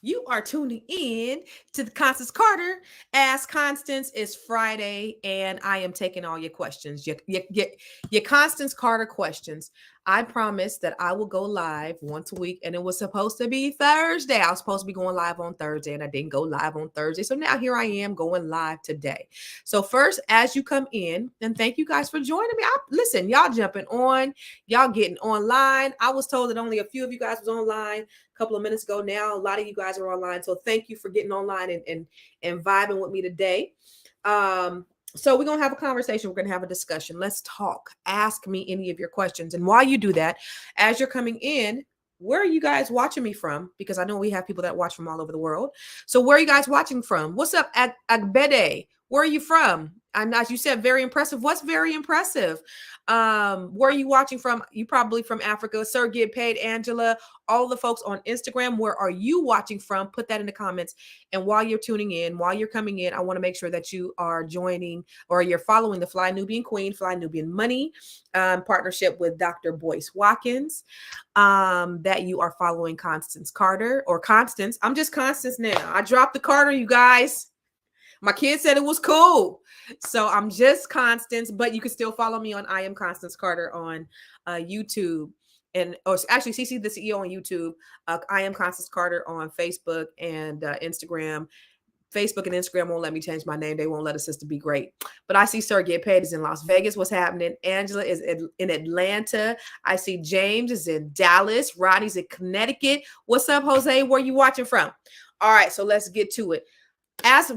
You are tuning in to the Constance Carter. Ask Constance. It's Friday, and I am taking all your questions. Your Constance Carter questions. I promise that I will go live once a week, and it was supposed to be Thursday. I was supposed to be going live on Thursday, and I didn't go live on Thursday. So now here I am going live today. So first, as you come in, and thank you guys for joining me. Listen, y'all jumping on, y'all getting online. I was told that only a few of you guys was online couple of minutes ago. Now a lot of you guys are online, so thank you for getting online and vibing with me today. So we're gonna have a conversation, we're gonna have a discussion. Let's talk. Ask me any of your questions, and while you do that, as you're coming in, where are you guys watching me from? Because I know we have people that watch from all over the world. So where are you guys watching from? What's up, Agbede? Where are you from? And as you said, very impressive. What's very impressive? Where are you watching from? You probably from Africa. Sir Get Paid, Angela, all the folks on Instagram. Where are you watching from? Put that in the comments. And while you're tuning in, while you're coming in, I want to make sure that you are joining or you're following the Fly Nubian Queen, Fly Nubian Money partnership with Dr. Boyce Watkins. That you are following Constance Carter or Constance. I'm just Constance now. I dropped the Carter, you guys. My kids said it was cool. So I'm just Constance, but you can still follow me on I Am Constance Carter on YouTube. And or actually CC the CEO on YouTube. I Am Constance Carter on Facebook and Instagram. Facebook and Instagram won't let me change my name. They won't let a sister be great. But I see Sir Get Paid is in Las Vegas. What's happening? Angela is in Atlanta. I see James is in Dallas. Rodney's in Connecticut. What's up, Jose? Where are you watching from? All right, so let's get to it. As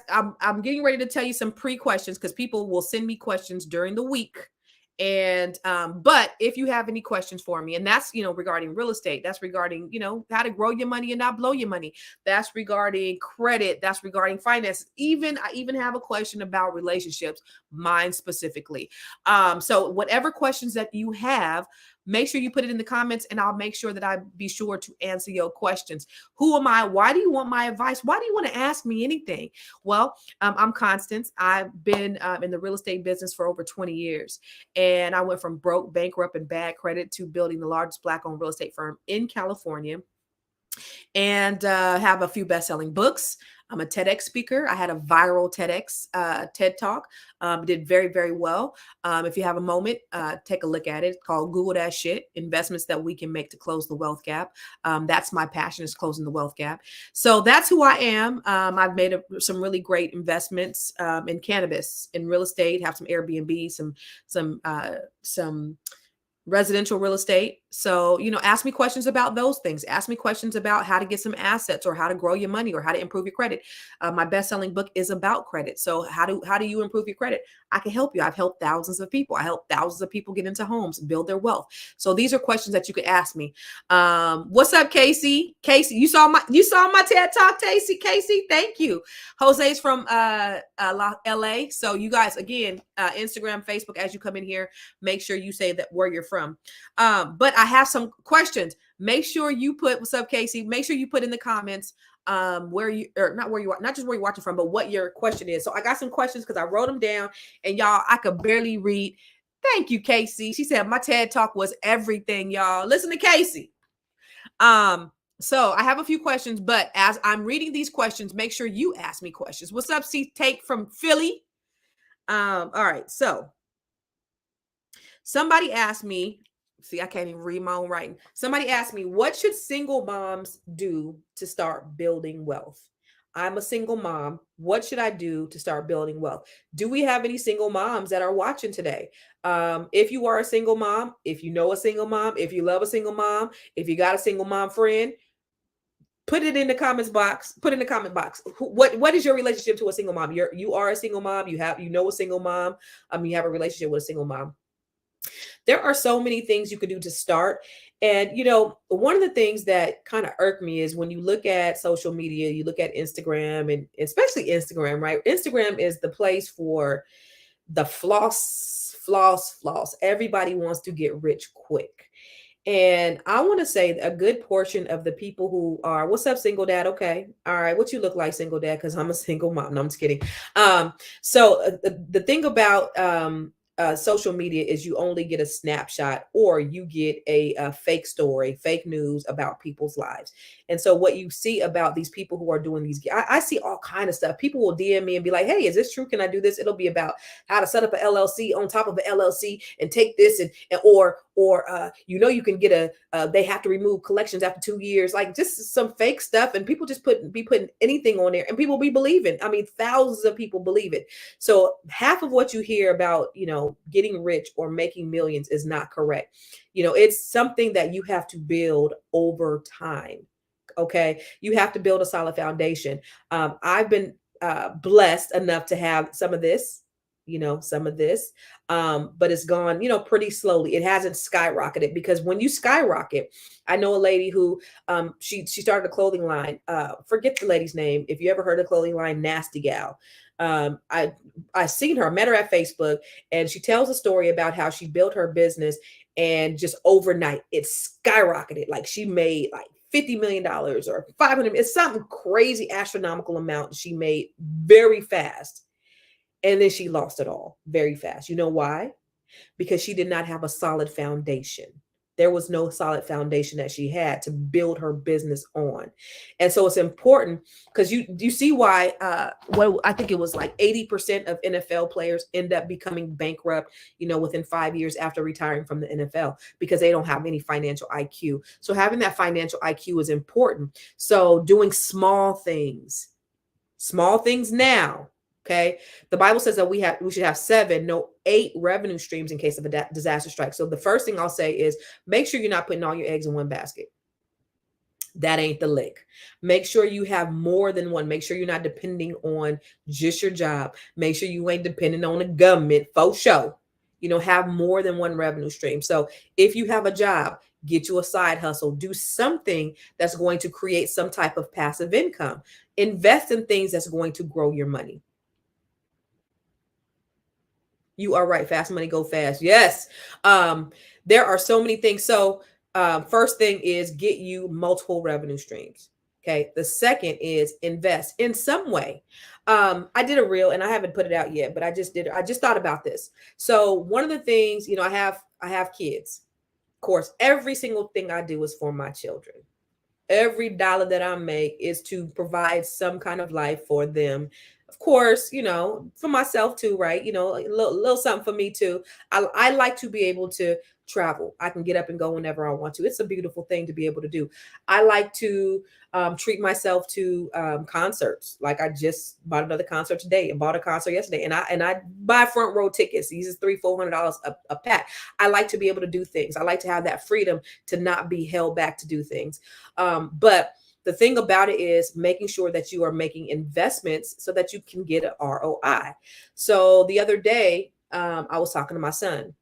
I'm getting ready to tell you some pre-questions because people will send me questions during the week. And but if you have any questions for me, and that's regarding real estate, that's regarding how to grow your money and not blow your money, that's regarding credit, that's regarding finance. I even have a question about relationships, mine specifically. So whatever questions that you have, make sure you put it in the comments and I'll make sure that I be sure to answer your questions. Who am I? Why do you want my advice? Why do you want to ask me anything? Well, I'm Constance. I've been in the real estate business for over 20 years. And I went from broke, bankrupt, and bad credit to building the largest Black-owned real estate firm in California. And have a few best-selling books. I'm a TEDx speaker. I had a viral TEDx TED Talk. Did very, very well. If you have a moment, take a look at it. It's called Google That Shit, Investments That We Can Make to Close the Wealth Gap. That's my passion, is closing the wealth gap. So that's who I am. I've made some really great investments in cannabis, in real estate, have some Airbnb, some residential real estate. So, ask me questions about those things. Ask me questions about how to get some assets or how to grow your money or how to improve your credit. My best-selling book is about credit. So how do you improve your credit? I can help you. I've helped thousands of people. I help thousands of people get into homes, build their wealth. So these are questions that you could ask me. What's up, Casey? Casey, you saw my TED Talk, Casey. Thank you. Jose's from LA. So you guys, again, Instagram, Facebook, as you come in here, make sure you say that where you're from. But I have some questions. Make sure you put, what's up, Casey? Make sure you put in the comments where you, or not where you are, not just where you're watching from, but what your question is. So I got some questions because I wrote them down, and y'all, I could barely read. Thank you, Casey. She said my TED Talk was everything, y'all. Listen to Casey. So I have a few questions, but as I'm reading these questions, make sure you ask me questions. What's up, C Take from Philly? All right. So somebody asked me, see, I can't even read my own writing. Somebody asked me, what should single moms do to start building wealth? I'm a single mom. What should I do to start building wealth? Do we have any single moms that are watching today? If you are a single mom, if you know a single mom, if you love a single mom, if you got a single mom friend, put it in the comments box. Put in the comment box. What is your relationship to a single mom? You are a single mom. You know a single mom. You have a relationship with a single mom. There are so many things you could do to start. And, one of the things that kind of irk me is when you look at social media, you look at Instagram, and especially Instagram, right? Instagram is the place for the floss. Everybody wants to get rich quick. And I want to say a good portion of the people who are, what's up, single dad? Okay. All right. What you look like, single dad? Because I'm a single mom. No, I'm just kidding. So the thing about social media is you only get a snapshot, or you get a fake story, fake news about people's lives. And so what you see about these people who are doing these, I see all kind of stuff. People will DM me and be like, hey, is this true? Can I do this? It'll be about how to set up an LLC on top of an LLC and take this and or you can get they have to remove collections after 2 years, like just some fake stuff. And people just be putting anything on there, and people be believing. I mean, thousands of people believe it. So half of what you hear about, getting rich or making millions is not correct. It's something that you have to build over time. Okay. You have to build a solid foundation. I've been blessed enough to have some of this, but it's gone, pretty slowly. It hasn't skyrocketed, because when you skyrocket, I know a lady who, she started a clothing line. Forget the lady's name. If you ever heard of the clothing line, Nasty Gal. I seen her, met her at Facebook, and she tells a story about how she built her business, and just overnight it skyrocketed. Like she made like $50 million or 500. It's something crazy, astronomical amount she made very fast. And then she lost it all very fast. You know why? Because she did not have a solid foundation. There was no solid foundation that she had to build her business on. And so it's important, because you see why, I think it was like 80% of NFL players end up becoming bankrupt, within 5 years after retiring from the NFL, because they don't have any financial IQ. So having that financial IQ is important. So doing small things now. Okay. The Bible says that we should have 8 revenue streams in case of a disaster strike. So the first thing I'll say is, make sure you're not putting all your eggs in one basket. That ain't the lick. Make sure you have more than one. Make sure you're not depending on just your job. Make sure you ain't depending on the government for sure. Have more than one revenue stream. So if you have a job, get you a side hustle, do something that's going to create some type of passive income. Invest in things that's going to grow your money. You are right. Fast money, go fast. Yes. There are so many things. So first thing is get you multiple revenue streams. Okay. The second is invest in some way. I did a reel, and I haven't put it out yet, but I just thought about this. So one of the things, I have kids. Of course, every single thing I do is for my children. Every dollar that I make is to provide some kind of life for them. Of course, for myself too, right? A little something for me too. I like to be able to travel. I can get up and go whenever I want to. It's a beautiful thing to be able to do. I like to treat myself to concerts. Like I just bought another concert today, and bought a concert yesterday, and I buy front row tickets. These is $300-$400 a pack. I like to be able to do things. I like to have that freedom to not be held back to do things. But the thing about it is making sure that you are making investments so that you can get an ROI. So the other day, I was talking to my son.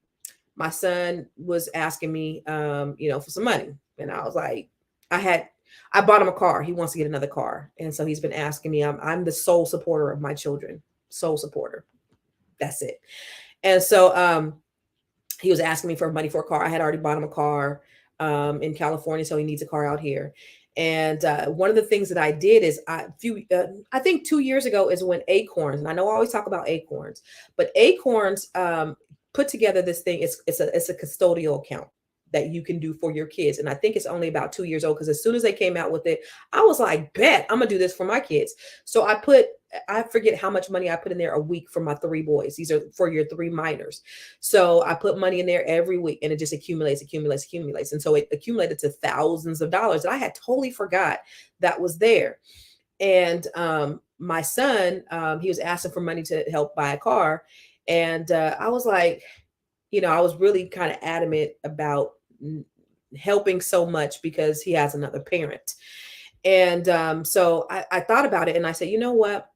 My son was asking me, for some money. And I was like, I bought him a car. He wants to get another car. And so he's been asking me, I'm the sole supporter of my children, sole supporter. That's it. And so he was asking me for money for a car. I had already bought him a car in California, so he needs a car out here. And one of the things that I did is I think 2 years ago is when Acorns, and I know I always talk about Acorns, but Acorns put together this thing. It's a custodial account that you can do for your kids. And I think it's only about 2 years old, because as soon as they came out with it, I was like, bet I'm gonna do this for my kids. So I forget how much money I put in there a week for my 3 boys. These are for your 3 minors. So I put money in there every week, and it just accumulates. And so it accumulated to thousands of dollars that I had totally forgot that was there. And my son, he was asking for money to help buy a car. And I was like, I was really kind of adamant about helping so much because he has another parent. And so I thought about it, and I said, you know what?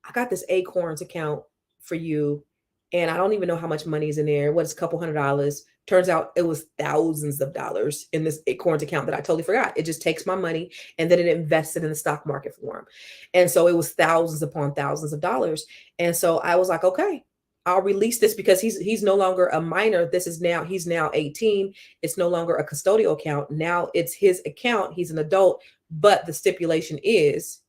I got this Acorns account for you, and I don't even know how much money is in there. What's a couple $100? Turns out it was thousands of dollars in this Acorns account that I totally forgot. It just takes my money, and then it invested in the stock market for him. And so it was thousands upon thousands of dollars. And so I was like, okay, I'll release this, because he's no longer a minor. He's now 18. It's no longer a custodial account. Now it's his account. He's an adult, but the stipulation is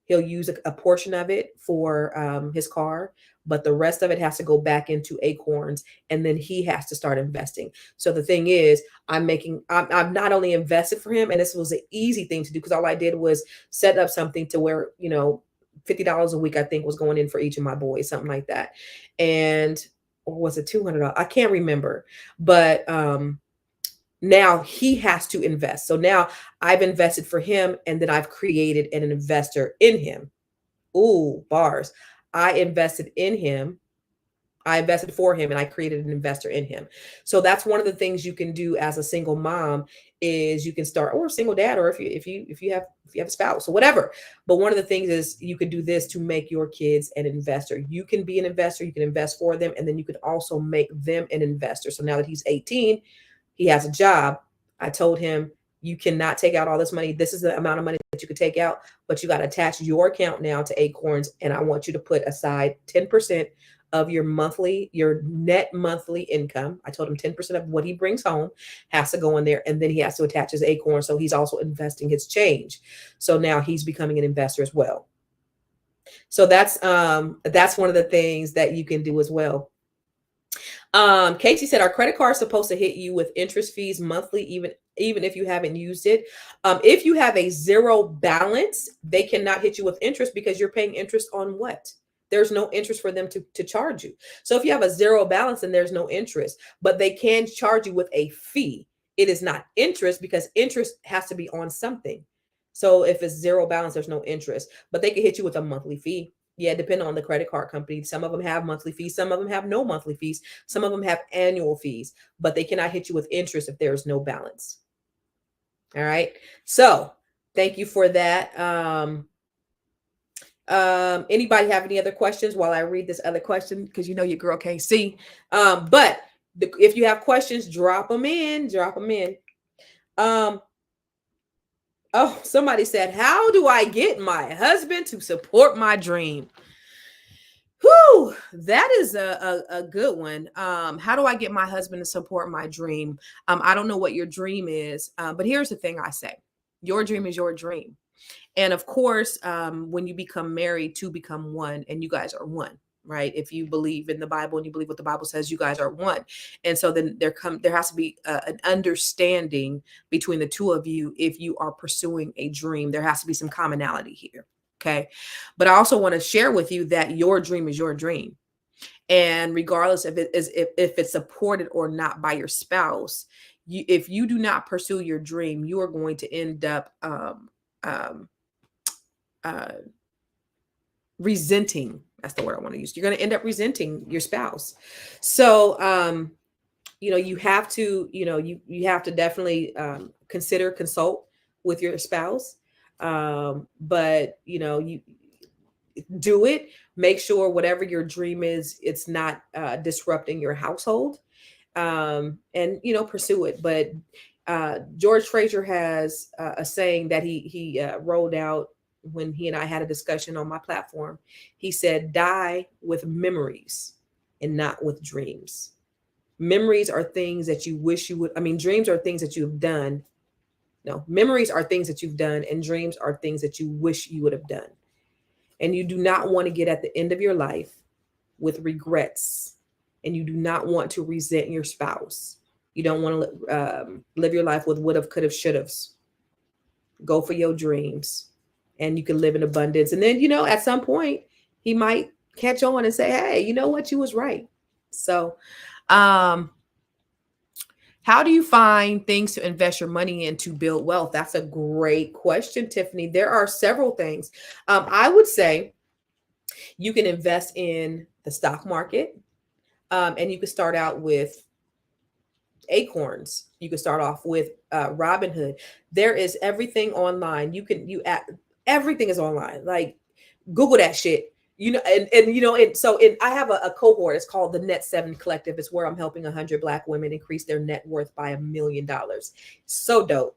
he'll use a portion of it for his car, but the rest of it has to go back into Acorns, and then he has to start investing. So the thing is, I've not only invested for him, and this was an easy thing to do because all I did was set up something to where, $50 a week, I think, was going in for each of my boys, something like that. And or was it $200? I can't remember, but now he has to invest. So now I've invested for him, and then I've created an investor in him. Ooh, bars. I invested in him. I invested for him, and I created an investor in him. So that's one of the things you can do as a single mom is you can start, or a single dad, or if you have a spouse or whatever. But one of the things is you can do this to make your kids an investor. You can be an investor, you can invest for them, and then you can also make them an investor. So now that he's 18, he has a job. I told him, you cannot take out all this money. This is the amount of money that you could take out, but you got to attach your account now to Acorns. And I want you to put aside 10% of your net monthly income. I told him 10% of what he brings home has to go in there. And then he has to attach his Acorn. So he's also investing his change. So now he's becoming an investor as well. So that's one of the things that you can do as well. Casey said, our credit card is supposed to hit you with interest fees monthly, even if you haven't used it. If you have a zero balance, they cannot hit you with interest because you're paying interest on what? There's no interest for them to charge you. So if you have a zero balance, then there's no interest, but they can charge you with a fee. It is not interest because interest has to be on something. So if it's zero balance, there's no interest, but they can hit you with a monthly fee. Yeah, depending on the credit card company. Some of them have monthly fees. Some of them have no monthly fees. Some of them have annual fees, but they cannot hit you with interest if there's no balance. All right. So thank you for that. Anybody have any other questions while I read this other question? Because your girl can't see. But if you have questions, drop them in. Oh, somebody said, how do I get my husband to support my dream? Whew, that is a good one. How do I get my husband to support my dream? I don't know what your dream is, but here's the thing I say. Your dream is your dream. And of course, when you become married, two become one, and you guys are one, right? If you believe in the Bible and you believe what the Bible says, you guys are one. And so then there has to be an understanding between the two of you. If you are pursuing a dream, there has to be some commonality here. Okay. But I also want to share with you that your dream is your dream. And regardless of if it's supported or not by your spouse, if you do not pursue your dream, you are going to end up resenting. That's the word I want to use. You're going to end up resenting your spouse. So, you have to, you have to definitely consult with your spouse. But you do it. Make sure whatever your dream is, it's not disrupting your household. And pursue it. But George Fraser has a saying that he rolled out when he and I had a discussion on my platform. He said, die with memories and not with dreams. Memories are things that you wish you would. Dreams are things that you've done. No, memories are things that you've done, and dreams are things that you wish you would have done. And you do not want to get at the end of your life with regrets, and you do not want to resent your spouse. You don't want to live your life with would have, could have, should have. Go for your dreams, and you can live in abundance. And then, at some point, he might catch on and say, hey, you know what? You was right. So, how do you find things to invest your money in to build wealth? That's a great question, Tiffany. There are several things. I would say you can invest in the stock market, and you can start out with Acorns. You can start off with Robinhood. There is everything online. Everything is online. Like, Google that shit. I have a cohort. It's called the Net 7 Collective. It's where I'm helping 100 Black women increase their net worth by $1 million. So dope.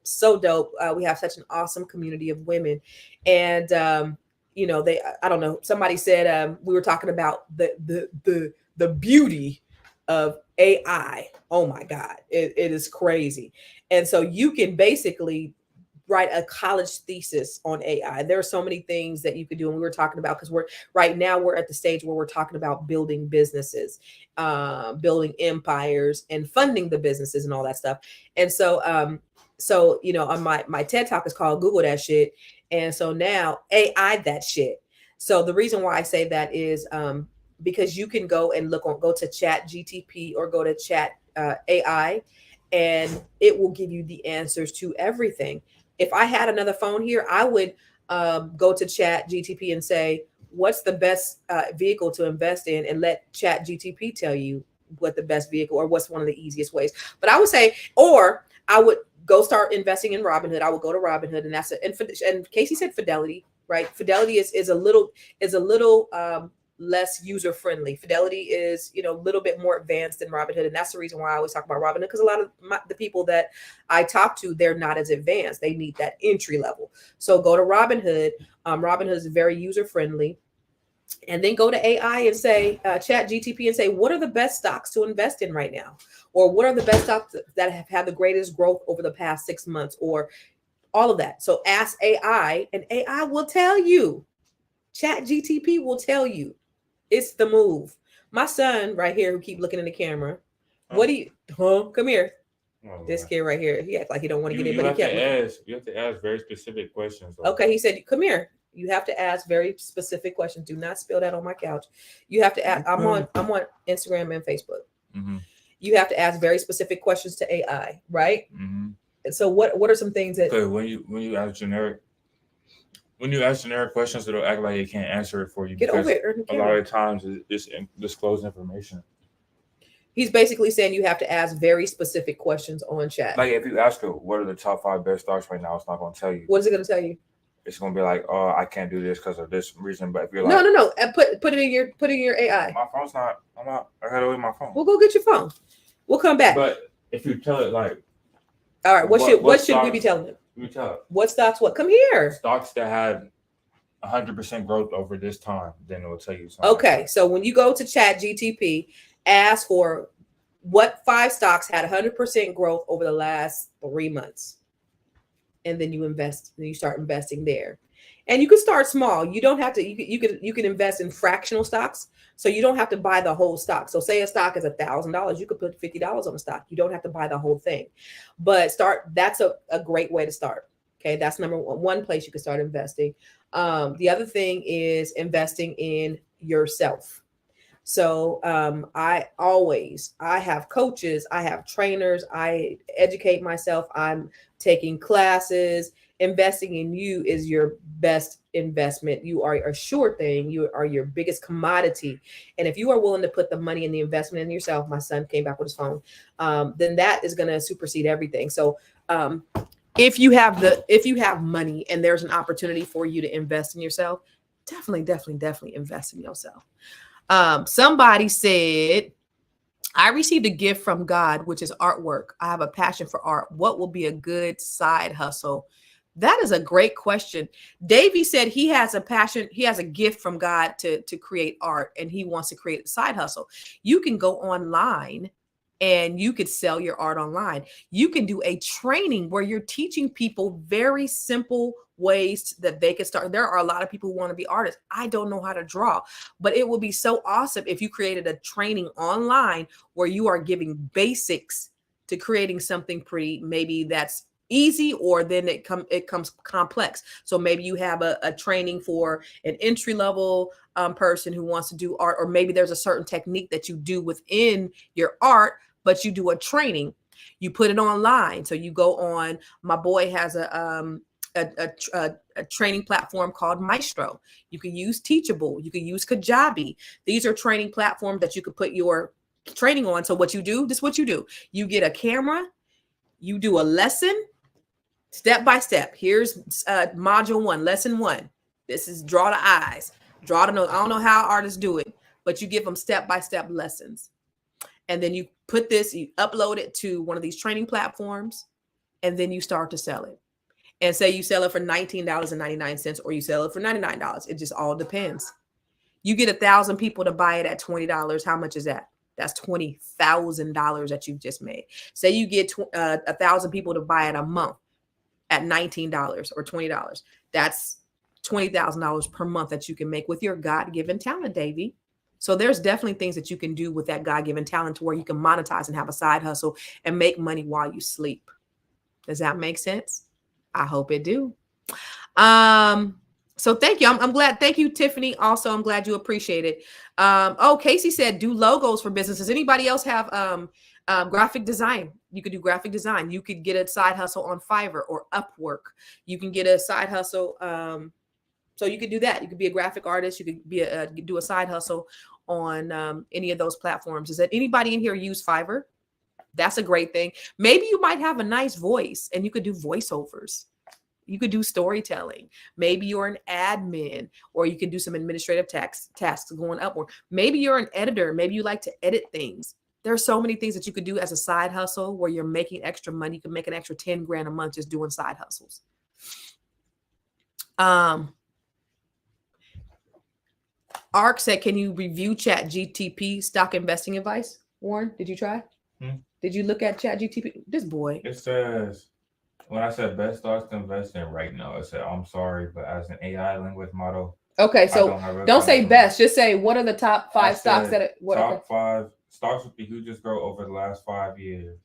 We have such an awesome community of women. And, I don't know, somebody said, we were talking about the beauty of AI. Oh my God, it is crazy. And so you can basically write a college thesis on AI. There are so many things that you could do. And we were talking about, because we're at the stage where we're talking about building businesses, building empires and funding the businesses and all that stuff. And so, on my TED talk is called Google That Shit. And so now AI that shit. So the reason why I say that is, because you can go and go to Chat GTP or go to Chat AI, and it will give you the answers to everything. If I had another phone here, I would go to Chat GTP and say, what's the best vehicle to invest in, and let Chat GTP tell you what the best vehicle or what's one of the easiest ways. But I would say, or I would go start investing in Robinhood. I would go to Robinhood, and that's it. And Casey said Fidelity, right? Fidelity is a little less user friendly. Fidelity is, a little bit more advanced than Robinhood. And that's the reason why I always talk about Robinhood, because a lot of the people that I talk to, they're not as advanced. They need that entry level. So go to Robinhood. Robinhood is very user friendly. And then go to AI and say, Chat GTP, and say, what are the best stocks to invest in right now? Or what are the best stocks that have had the greatest growth over the past 6 months, or all of that. So ask AI, and AI will tell you. Chat GTP will tell you. It's the move. My son right here, who keep looking in the camera. What do you? Come here. Oh, this kid right here. He acts like he don't want to get in, but he kept. You have to ask very specific questions. Okay, he said, "Come here. You have to ask very specific questions. Do not spill that on my couch. You have to ask. I'm on Instagram and Facebook. Mm-hmm. You have to ask very specific questions to AI, right? Mm-hmm. And so, what are some things that when you ask generic. When you ask generic questions, it'll act like it can't answer it for you. Get over it. A lot of times it's disclosed information. He's basically saying you have to ask very specific questions on chat. Like if you ask her, what are the top 5 best stocks right now, it's not going to tell you. What is it going to tell you? It's going to be like, oh, I can't do this because of this reason. But if you're like, no, put it in your AI. My phone's not. I got away my phone. We'll go get your phone. We'll come back. But if you tell it like, all right, what should we be telling him? What stocks? What? Come here. Stocks that had 100% growth over this time, then it will tell you something. Okay, so when you go to Chat GTP, ask for what 5 stocks had 100% growth over the last 3 months, and then you invest. And you start investing there, and you can start small. You don't have to. You can invest in fractional stocks, so you don't have to buy the whole stock. So say a stock is $1,000, you could put $50 on the stock. You don't have to buy the whole thing, but start. That's a great way to start. Okay, that's number one place you can start investing. The other thing is investing in yourself. So I have coaches, I have trainers, I educate myself, I'm taking classes. Investing in you is your best investment. You are a sure thing. You are your biggest commodity. And if you are willing to put the money in the investment in yourself, my son came back with his phone, then that is going to supersede everything. So if you have money and there's an opportunity for you to invest in yourself, definitely invest in yourself. Somebody said, I received a gift from God, which is artwork. I have a passion for art. What will be a good side hustle? That is a great question. Davey said he has a passion. He has a gift from God to create art, and he wants to create a side hustle. You can go online and you could sell your art online. You can do a training where you're teaching people very simple ways that they can start. There are a lot of people who want to be artists. I don't know how to draw, but it would be so awesome if you created a training online where you are giving basics to creating something pretty, maybe that's easy, or then it comes complex. So maybe you have a training for an entry level person who wants to do art, or maybe there's a certain technique that you do within your art, but you do a training, you put it online. So you go on, my boy has a training platform called Maestro. You can use Teachable, you can use Kajabi. These are training platforms that you could put your training on. So what you do, this is what you do. You get a camera, you do a lesson step by step. Here's module 1, lesson 1. This is draw the eyes, draw the nose. I don't know how artists do it, but you give them step-by-step lessons. And then you put this, you upload it to one of these training platforms, and then you start to sell it. And say you sell it for $19.99, or you sell it for $99. It just all depends. You get 1,000 people to buy it at $20. How much is that? That's $20,000 that you've just made. Say you get 1,000 people to buy it a month. at $19 or $20. That's $20,000 per month that you can make with your God-given talent, Davey. So there's definitely things that you can do with that God-given talent to where you can monetize and have a side hustle and make money while you sleep. Does that make sense? I hope it do. So thank you. I'm glad. Thank you, Tiffany. Also, I'm glad you appreciate it. Oh, Casey said do logos for businesses. Anybody else have graphic design? You could do graphic design. You could get a side hustle on Fiverr or Upwork. You can get a side hustle. So you could do that. You could be a graphic artist. You could be do a side hustle on any of those platforms. Is that anybody in here use Fiverr? That's a great thing. Maybe you might have a nice voice and you could do voiceovers. You could do storytelling. Maybe you're an admin, or you can do some administrative tasks going up. Or maybe you're an editor. Maybe you like to edit things. There are so many things that you could do as a side hustle where you're making extra money. You can make an extra 10 grand a month just doing side hustles. Ark said, can you review ChatGTP stock investing advice? Warren, did you try? Did you look at ChatGTP? This boy. It says, when I said best stocks to invest in right now, it said, I'm sorry, but as an AI language model. Okay, so don't say best. Just say, what are the top 5 stocks that top 5 stocks with the hugest growth over the last 5 years.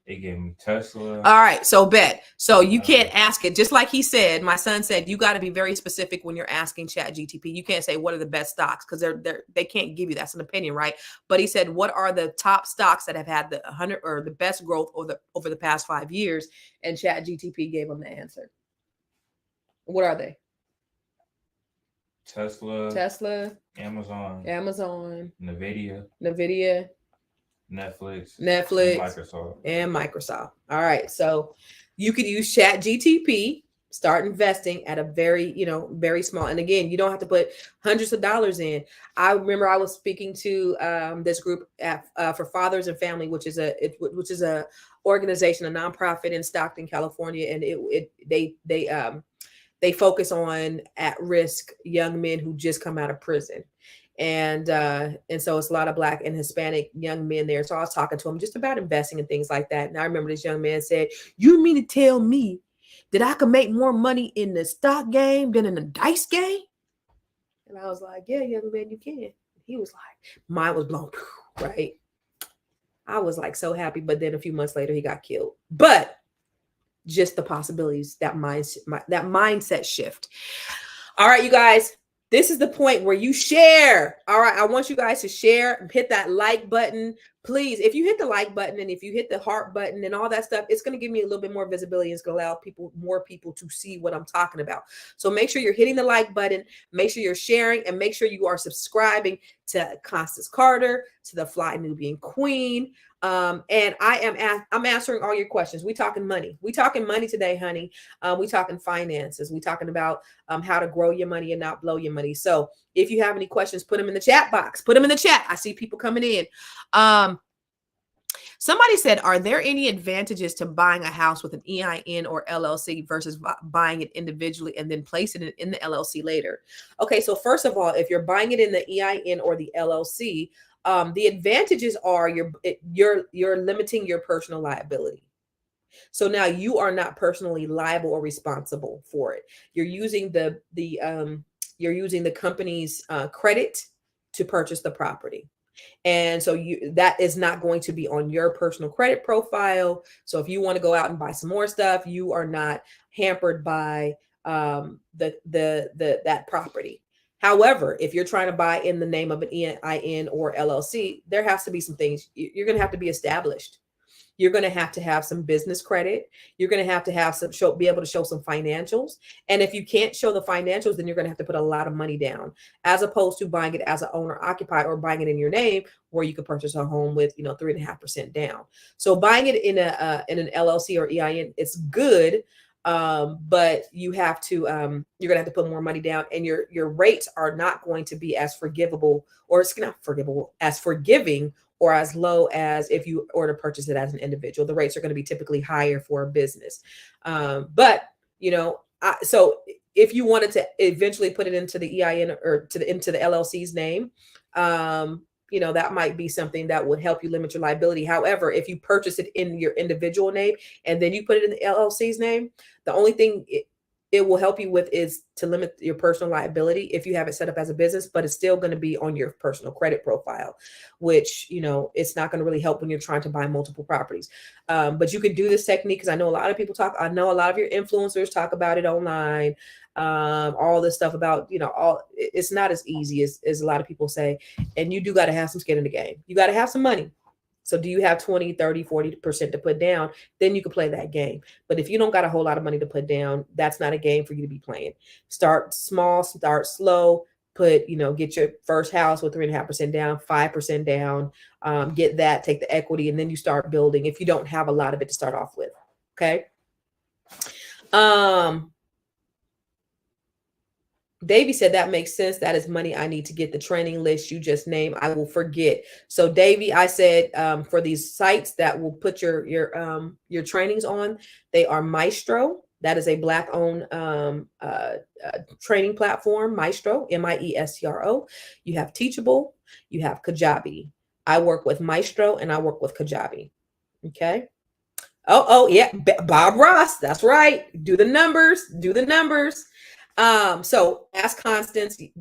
They gave me Tesla. All right, so bet. So you can't ask it. Just like he said, my son said, you got to be very specific when you're asking ChatGTP. You can't say, what are the best stocks? Because they can't give you. That's an opinion, right? But he said, what are the top stocks that have had the 100 or the best growth over the past 5 years? And ChatGTP gave him the answer. What are they? Tesla, Amazon, Nvidia, Netflix, and Microsoft. All right. So you could use ChatGTP, start investing at a very, very small. And again, you don't have to put hundreds of dollars in. I remember I was speaking to this group for Fathers and Family, which is a organization, a nonprofit in Stockton, California, and they focus on at-risk young men who just come out of prison. And so it's a lot of Black and Hispanic young men there. So I was talking to them just about investing and things like that. And I remember this young man said, you mean to tell me that I can make more money in the stock game than in the dice game? And I was like, yeah, young man, you can. He was like, mine was blown, right? I was like so happy. But then a few months later, he got killed. But just the possibilities, that mindset shift. All right, you guys. This is the point where you share. All right. I want you guys to share, hit that like button. Please, if you hit the like button and if you hit the heart button and all that stuff, it's going to give me a little bit more visibility. It's going to allow more people to see what I'm talking about. So make sure you're hitting the like button, make sure you're sharing, and make sure you are subscribing to Constance Carter, to the Fly Nubian Queen. And I'm answering all your questions. We talking money. We talking money today, honey. We talking finances. We talking about how to grow your money and not blow your money. So if you have any questions, put them in the chat box. Put them in the chat. I see people coming in. Somebody said, are there any advantages to buying a house with an EIN or LLC versus buying it individually and then placing it in the LLC later? Okay, so first of all, if you're buying it in the EIN or the LLC, the advantages are you're limiting your personal liability. So now you are not personally liable or responsible for it. You're using the company's credit to purchase the property. And so that is not going to be on your personal credit profile. So if you want to go out and buy some more stuff, you are not hampered by that property. However, if you're trying to buy in the name of an EIN or LLC, there has to be some things. You're going to have to be established. You're going to have some business credit. You're going to have be able to show some financials. And if you can't show the financials, then you're going to have to put a lot of money down, as opposed to buying it as an owner occupied or buying it in your name, where you could purchase a home with 3.5% down. So buying it in an LLC or EIN, it's good. But you have to, you're going to have to put more money down, and your rates are not going to be as forgivable, or it's not forgivable, as forgiving, or as low as if you were to purchase it as an individual. The rates are going to be typically higher for a business. So if you wanted to eventually put it into the EIN or into the LLC's name, that might be something that would help you limit your liability. However, if you purchase it in your individual name and then you put it in the LLC's name, the only thing it will help you with is to limit your personal liability if you have it set up as a business, but it's still going to be on your personal credit profile, which, it's not going to really help when you're trying to buy multiple properties. But you could do this technique because I know a lot of people I know a lot of your influencers talk about it online. All this stuff about, it's not as easy as a lot of people say. And you do got to have some skin in the game. You got to have some money. So do you have 20, 30, 40% to put down? Then you can play that game. But if you don't got a whole lot of money to put down, that's not a game for you to be playing. Start small, start slow, get your first house with 3.5% down, 5% down, get that, take the equity, and then you start building if you don't have a lot of it to start off with. Okay. Davey said that makes sense. That is money I need to get the training list you just named. I will forget. So Davey, I said for these sites that will put your trainings on, they are Maestro. That is a Black-owned training platform. Maestro, Maestro. You have Teachable. You have Kajabi. I work with Maestro and I work with Kajabi. Okay. Oh yeah, Bob Ross. That's right. Do the numbers. So ask Constance. You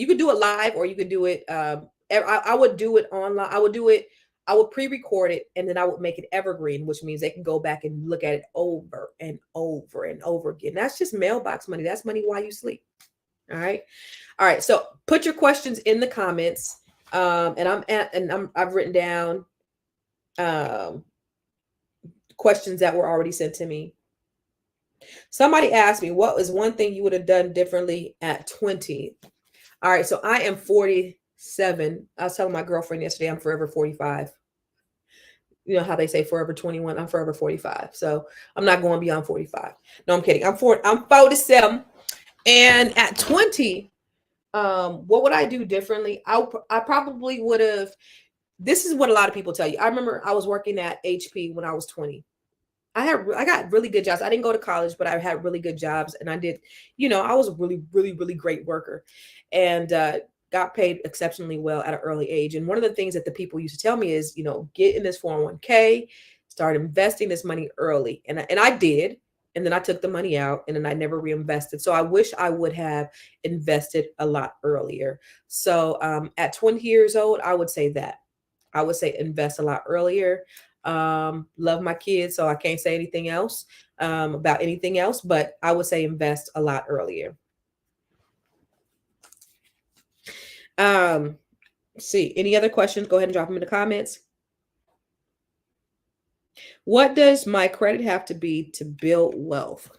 could do it live or you could do it. I would do it online. I would pre-record it and then I would make it evergreen, which means they can go back and look at it over and over and over again. That's just mailbox money. That's money while you sleep. All right. So put your questions in the comments. I've written down questions that were already sent to me. Somebody asked me, what was one thing you would have done differently at 20? All right. So I am 47. I was telling my girlfriend yesterday, I'm forever 45. You know how they say forever 21. I'm forever 45. So I'm not going beyond 45. No, I'm kidding. I'm 47. And at 20, what would I do differently? I probably would have. This is what a lot of people tell you. I remember I was working at HP when I was 20. I got really good jobs. I didn't go to college, but I had really good jobs, and I did. I was a really, really, really great worker, and got paid exceptionally well at an early age. And one of the things that the people used to tell me is, get in this 401k, start investing this money early, and I did. And then I took the money out and then I never reinvested. So I wish I would have invested a lot earlier. So at 20 years old, I would say that. I would say invest a lot earlier. Love my kids, so I can't say anything else about anything else, but I would say invest a lot earlier. See, any other questions? Go ahead and drop them in the comments. What does my credit have to be to build wealth?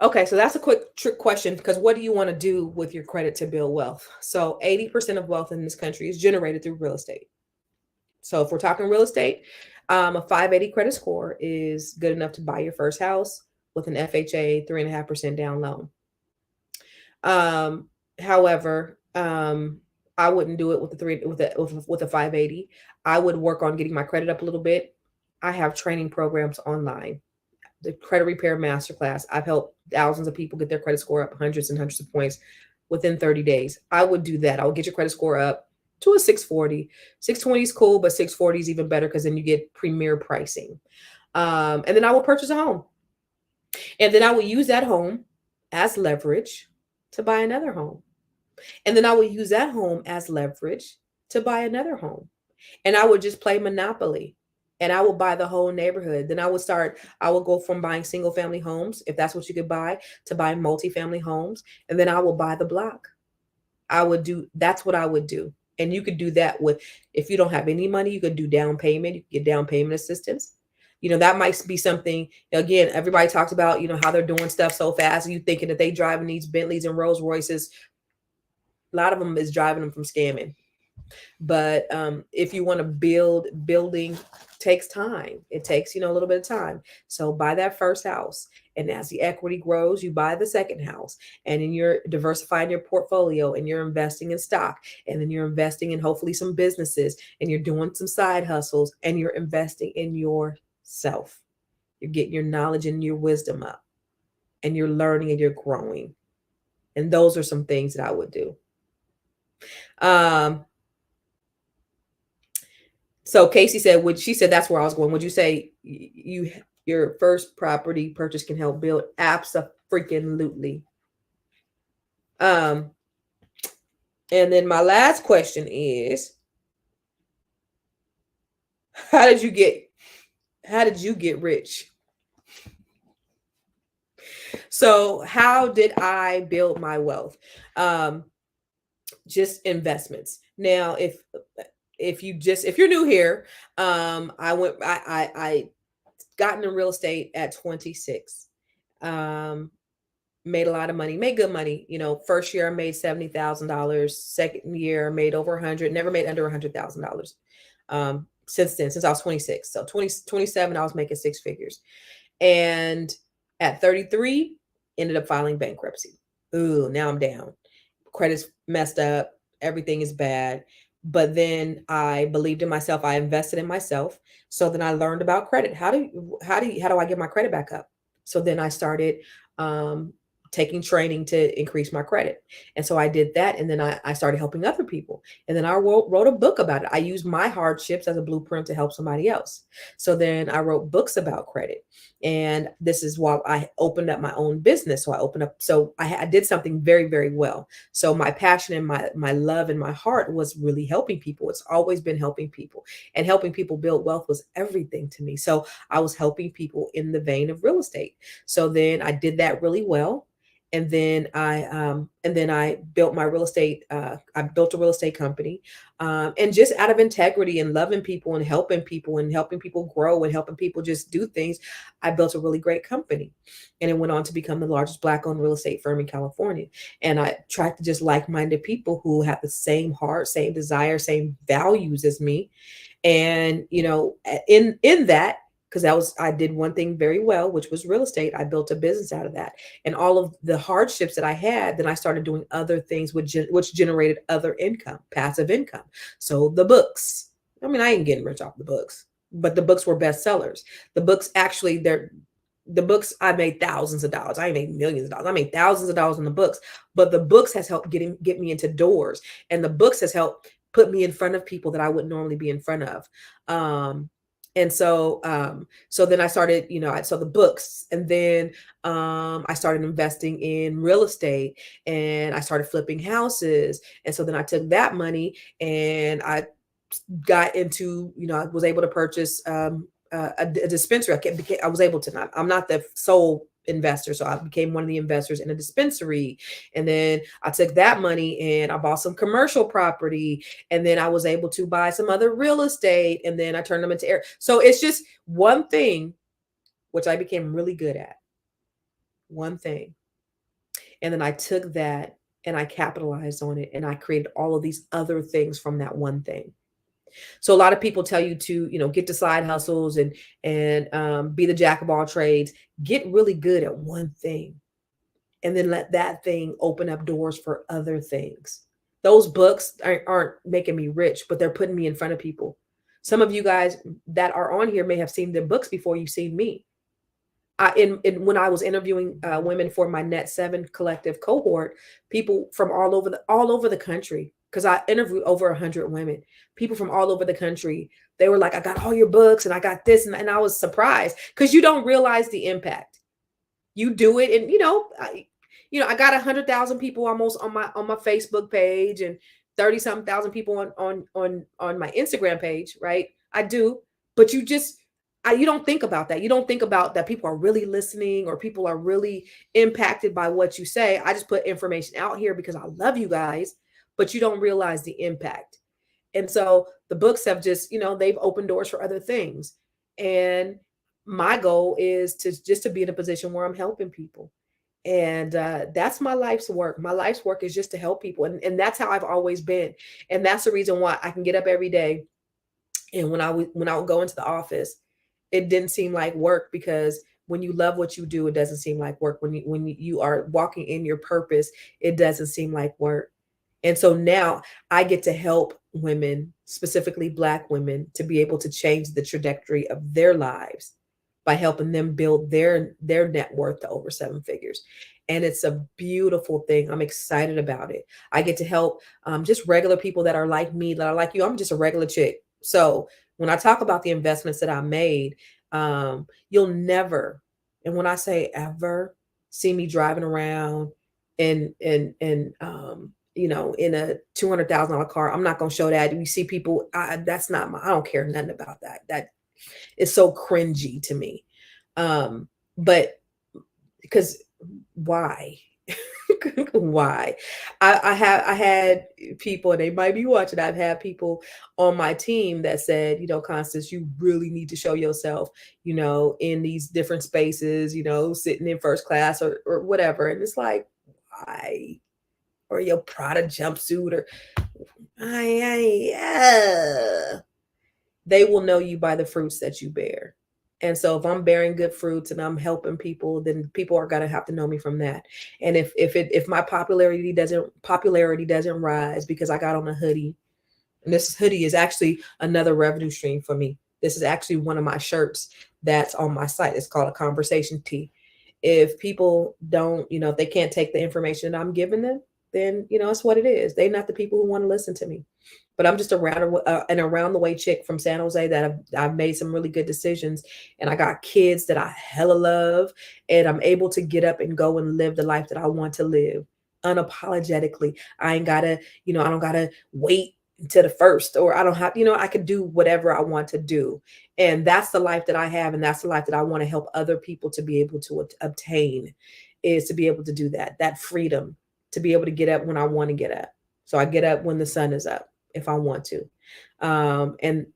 Okay, so that's a quick trick question because what do you want to do with your credit to build wealth? So 80% of wealth in this country is generated through real estate. So if we're talking real estate, a 580 credit score is good enough to buy your first house with an FHA 3.5% down loan. However, I wouldn't do it with a 580. I would work on getting my credit up a little bit. I have training programs online. The Credit Repair Masterclass. I've helped thousands of people get their credit score up hundreds and hundreds of points within 30 days. I would do that. I would get your credit score up to a 640. 620 is cool, but 640 is even better because then you get premier pricing. And then I will purchase a home. And then I will use that home as leverage to buy another home. And then I will use that home as leverage to buy another home. And I would just play Monopoly. And I will buy the whole neighborhood. Then I will go from buying single family homes, if that's what you could buy, to buying multifamily homes. And then I will buy the block. That's what I would do. And you could do that if you don't have any money, you could do down payment. You could get down payment assistance. That might be something, again, everybody talks about, how they're doing stuff so fast. And you thinking that they driving these Bentleys and Rolls Royces. A lot of them is driving them from scamming. But if you want to building takes time. It takes, a little bit of time. So buy that first house. And as the equity grows, you buy the second house. And then you're diversifying your portfolio and you're investing in stock. And then you're investing in hopefully some businesses and you're doing some side hustles and you're investing in yourself. You're getting your knowledge and your wisdom up and you're learning and you're growing. And those are some things that I would do. So Casey said, would she said that's where I was going. Would you say your first property purchase can help build Absolutely. Um, and then my last question is, how did you get how did you get rich? So how did I build my wealth? Um, just investments. Now, if you're new here, I got into real estate at 26. Um, made a lot of money, made good money. You know, first year I made $70,000. Second year I made over 100. Never made under $100,000. Since then, since I was 26. So 27, I was making six figures. And at 33, ended up filing bankruptcy. Ooh, now I'm down. Credit's messed up. Everything is bad. But then I believed in myself. I invested in myself. So then I learned about credit. How do I get my credit back up? So then I started um, taking training to increase my credit. And so I did that. And then I started helping other people. And then I wrote a book about it. I used my hardships as a blueprint to help somebody else. So then I wrote books about credit. And this is while I opened up my own business. So I opened up, so I did something very, very well. So my passion and my love and my heart was really helping people. It's always been helping people, and helping people build wealth was everything to me. So I was helping people in the vein of real estate. So then I did that really well. And then I built my real estate. I built a real estate company, and just out of integrity and loving people and helping people grow and helping people just do things, I built a really great company, and it went on to become the largest Black-owned real estate firm in California. And I tried to just like-minded people who have the same heart, same desire, same values as me. And in that, because I did one thing very well, which was real estate. I built a business out of that, and all of the hardships that I had, then I started doing other things which generated other income, passive income. So the books, I mean, I ain't getting rich off the books, but the books were bestsellers. The books actually, the books, I made thousands of dollars. I made millions of dollars. I made thousands of dollars on the books, but the books has helped get me into doors, and the books has helped put me in front of people that I wouldn't normally be in front of. And so then I started, I saw the books, and then I started investing in real estate, and I started flipping houses. And so then I took that money and I got into, I was able to purchase a dispensary. I was able to, I'm not the sole investor. So I became one of the investors in a dispensary. And then I took that money and I bought some commercial property. And then I was able to buy some other real estate. And then I turned them into air. So it's just one thing, which I became really good at. One thing. And then I took that and I capitalized on it. And I created all of these other things from that one thing. So a lot of people tell you to, get to side hustles and be the jack of all trades. Get really good at one thing, and then let that thing open up doors for other things. Those books aren't making me rich, but they're putting me in front of people. Some of you guys that are on here may have seen the books before you've seen me. When I was interviewing women for my Net 7 collective cohort, people from all over the country, because I interviewed over 100 women, people from all over the country, they were like, I got all your books and I got this. And I was surprised, because you don't realize the impact. You do it. And, I got 100,000 people almost on my Facebook page, and 30 something thousand people on my Instagram page. Right. I do. But you don't think about that. You don't think about that people are really listening, or people are really impacted by what you say. I just put information out here because I love you guys, but you don't realize the impact. And so the books have just, they've opened doors for other things. And my goal is to be in a position where I'm helping people. And that's my life's work. My life's work is just to help people. And that's how I've always been. And that's the reason why I can get up every day. And when I would go into the office, it didn't seem like work, because when you love what you do, it doesn't seem like work. When you are walking in your purpose, it doesn't seem like work. And so now I get to help women, specifically Black women, to be able to change the trajectory of their lives by helping them build their net worth to over seven figures. And it's a beautiful thing. I'm excited about it. I get to help just regular people that are like me, that are like you. I'm just a regular chick. So When I talk about the investments that I made, you'll never, and when I say ever, see me driving around in a $200,000 car. I'm not gonna show that. We see people. That's not my. I don't care nothing about that. That is so cringy to me. But because why? Why? I had people, and they might be watching. I've had people on my team that said, Constance, you really need to show yourself, in these different spaces, sitting in first class or whatever. And it's like, why? Or your Prada jumpsuit, or they will know you by the fruits that you bear. And so if I'm bearing good fruits and I'm helping people, then people are gonna have to know me from that. And if my popularity doesn't rise because I got on a hoodie, and this hoodie is actually another revenue stream for me. This is actually one of my shirts that's on my site. It's called a conversation tee. If people don't, if they can't take the information that I'm giving them, then it's what it is. They're not the people who want to listen to me. But I'm just an around the way chick from San Jose that I've made some really good decisions, and I got kids that I hella love, and I'm able to get up and go and live the life that I want to live unapologetically. I ain't gotta, I don't gotta wait to the first, or I don't have, I could do whatever I want to do. And that's the life that I have, and that's the life that I want to help other people to be able to obtain, is to be able to do that freedom, to be able to get up when I want to get up. So I get up when the sun is up if I want to. And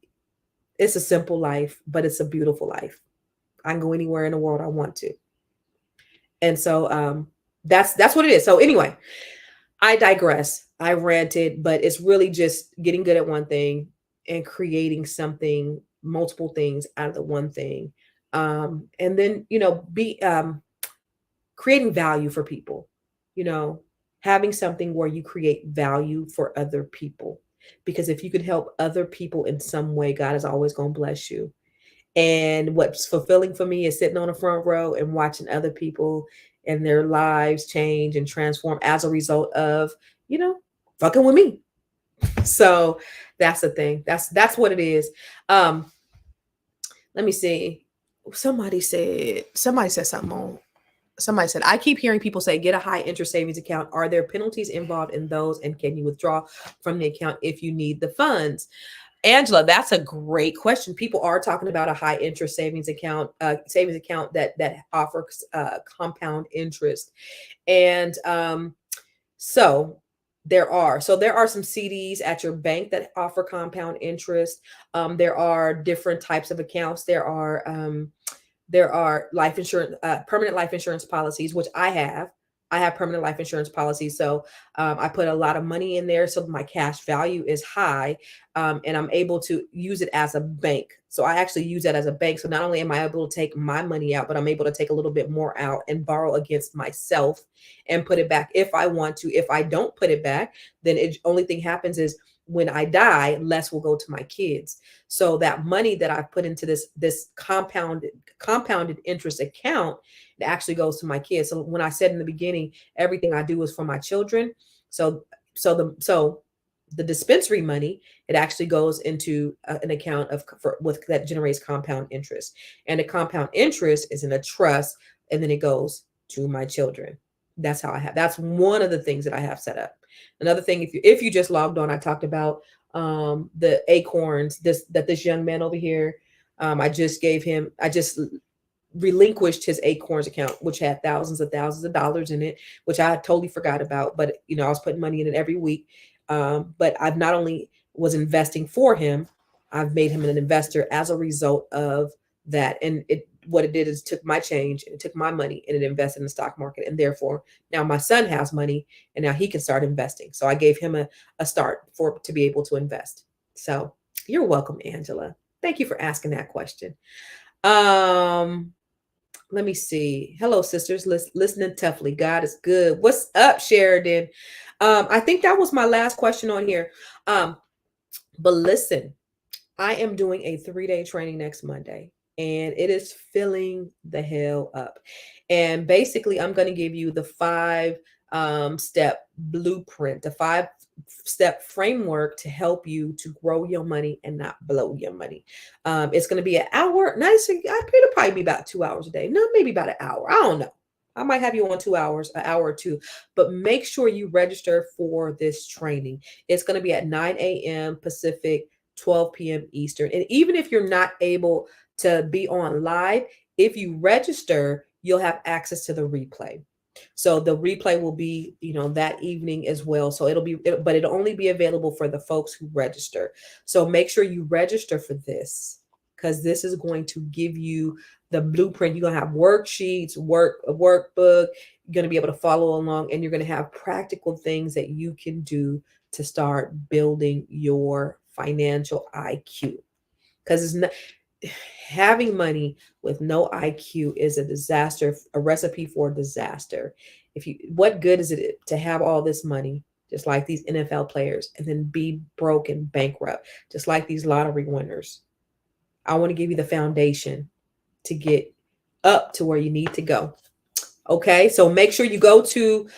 it's a simple life, but it's a beautiful life. I can go anywhere in the world I want to. And so that's what it is. So anyway, I digress. I ranted, but it's really just getting good at one thing and creating something, multiple things out of the one thing. And then, be creating value for people, having something where you create value for other people. Because if you could help other people in some way, God is always going to bless you. And what's fulfilling for me is sitting on the front row and watching other people and their lives change and transform as a result of, fucking with me. So that's the thing. That's what it is. Let me see. Somebody said something on. Somebody said, I keep hearing people say, get a high interest savings account. Are there penalties involved in those? And can you withdraw from the account if you need the funds? Angela, that's a great question. People are talking about a high interest savings account that offers compound interest. And so there are some CDs at your bank that offer compound interest. There are different types of accounts. There are life insurance, permanent life insurance policies, which I have. I have permanent life insurance policies. So I put a lot of money in there, so my cash value is high, and I'm able to use it as a bank. So I actually use that as a bank. So not only am I able to take my money out, but I'm able to take a little bit more out and borrow against myself and put it back if I want to. If I don't put it back, then it only thing happens is when I die, less will go to my kids. So that money that I've put into this compounded interest account, it actually goes to my kids. So when I said in the beginning, everything I do is for my children. So the dispensary money, it actually goes into an account that generates compound interest, and the compound interest is in a trust, and then it goes to my children. That's how that's one of the things that I have set up. Another thing, if you just logged on, I talked about the Acorns, this young man over here. I just relinquished his Acorns account, which had thousands of dollars in it, which I totally forgot about. But I was putting money in it every week. But I've not only was investing for him, I've made him an investor as a result of that. And what it did is took my change and it took my money and it invested in the stock market. And therefore now my son has money and now he can start investing. So I gave him a start to be able to invest. So you're welcome, Angela. Thank you for asking that question. Let me see. Hello, sisters. Listening toughly. God is good. What's up, Sheridan? I think that was my last question on here. But listen, I am doing a 3-day training next Monday, and it is filling the hell up. And basically, I'm going to give you the 5 step blueprint, the 5-step framework to help you to grow your money and not blow your money. It's going to be an hour. Nice. It'll probably be about 2 hours a day. No, maybe about an hour. I don't know. I might have you on 2 hours, an hour or two, but make sure you register for this training. It's going to be at 9 a.m. Pacific, 12 p.m. Eastern. And even if you're not able to be on live, if you register, you'll have access to the replay. So the replay will be, that evening as well. So but it'll only be available for the folks who register. So make sure you register for this, because this is going to give you the blueprint. You're going to have worksheets, a workbook. You're going to be able to follow along, and you're going to have practical things that you can do to start building your financial IQ. Because it's not having money with no IQ is a disaster, a recipe for disaster. What good is it to have all this money, just like these NFL players, and then be broke and bankrupt, just like these lottery winners? I want to give you the foundation to get up to where you need to go. Okay, so make sure you go to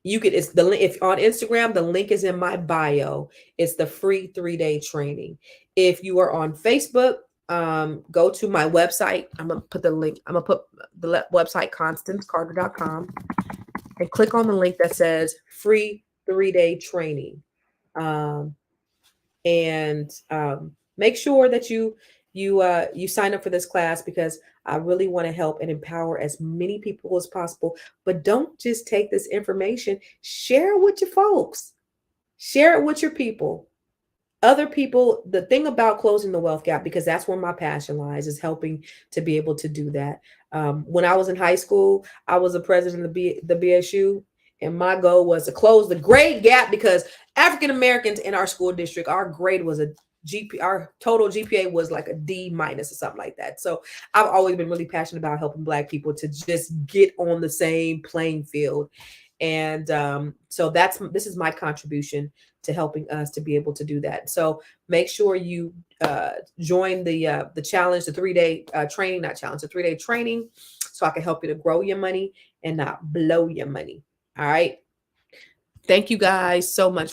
it's the link. If on Instagram, the link is in my bio. It's the free 3-day training. If you are on Facebook, go to my website. I'm gonna put the link. I'm gonna put the website constancecarter.com and click on the link that says free 3-day training. Make sure that you sign up for this class, because I really want to help and empower as many people as possible. But don't just take this information, share it with your folks, share it with your people, other people. The thing about closing the wealth gap, because that's where my passion lies, is helping to be able to do that. When I was in high school, I was a president of the BSU, and my goal was to close the grade gap, because African Americans in our school district, our grade was our total GPA was like a D- or something like that. So I've always been really passionate about helping Black people to just get on the same playing field. And so this is my contribution to helping us to be able to do that. So make sure you join the challenge, the 3-day training, not challenge, the 3-day training, so I can help you to grow your money and not blow your money. All right. Thank you guys so much